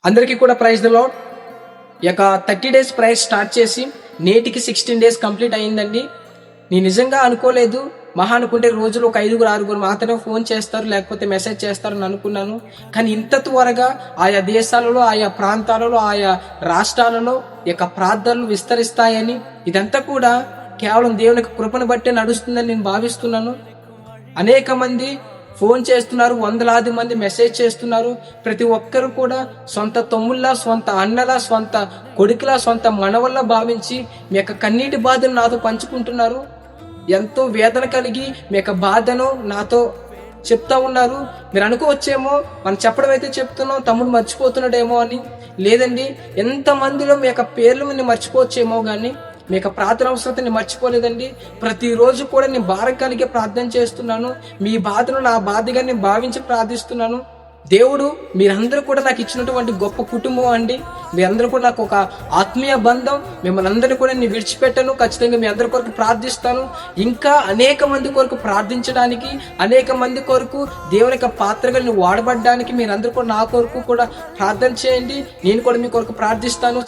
అందరికీ కూడా praise the lord. ఈ యొక్క 30 days ప్రైజ్ స్టార్ట్ చేసి నేటికి 16 days కంప్లీట్ అయ్యిందండి. నేను నిజంగా అనుకోలేదు, మహా అనుకుంటే రోజులో ఒక 5-6 మాత్రమే ఫోన్ చేస్తారు, లేకపోతే మెసేజ్ చేస్తారని అనుకున్నాను. కానీ ఇంత త్వరగా ఆయా దేశాలలో, ఆయా ప్రాంతాలలో, ఆయా రాష్ట్రాలలో ఈ యొక్క ప్రార్థనలు విస్తరిస్తాయని, ఇదంతా కూడా కేవలం దేవునికి కృపను బట్టే నడుస్తుందని నేను భావిస్తున్నాను. అనేక మంది ఫోన్ చేస్తున్నారు, వందలాది మంది మెసేజ్ చేస్తున్నారు. ప్రతి ఒక్కరు కూడా సొంత తమ్ముళ్ళ, సొంత అన్నల, సొంత కొడుకుల, సొంత మనవల్ల భావించి మీ యొక్క కన్నీటి బాధను నాతో పంచుకుంటున్నారు. ఎంతో వేదన కలిగి మీ యొక్క బాధను నాతో చెప్తా ఉన్నారు. మీరు అనుకోవచ్చేమో మనం చెప్పడం అయితే చెప్తున్నాం, తమ్ముడు మర్చిపోతున్నాడేమో అని. లేదండి, ఎంతమందిలో మీ యొక్క పేర్లు మీరు మర్చిపోవచ్చేమో కానీ మీ యొక్క ప్రార్థన అవసరతని మర్చిపోలేదండి. ప్రతిరోజు కూడా నేను భారం కలిగే ప్రార్థన చేస్తున్నాను. మీ బాధను నా బాధగా నేను భావించి ప్రార్థిస్తున్నాను. దేవుడు మీరందరూ కూడా నాకు ఇచ్చినటువంటి గొప్ప కుటుంబం అండి. మీరందరూ కూడా నాకు ఒక ఆత్మీయ బంధం. మిమ్మల్ని అందరినీ కూడా నేను విడిచిపెట్టను. ఖచ్చితంగా మీ అందరి కొరకు ప్రార్థిస్తాను. ఇంకా అనేక మంది కొరకు ప్రార్థించడానికి, అనేక మంది కొరకు దేవుని యొక్క పాత్రగా నేను వాడబడ్డానికి మీరందరూ కూడా నా కొరకు కూడా ప్రార్థన చేయండి. నేను కూడా మీ కొరకు ప్రార్థిస్తాను.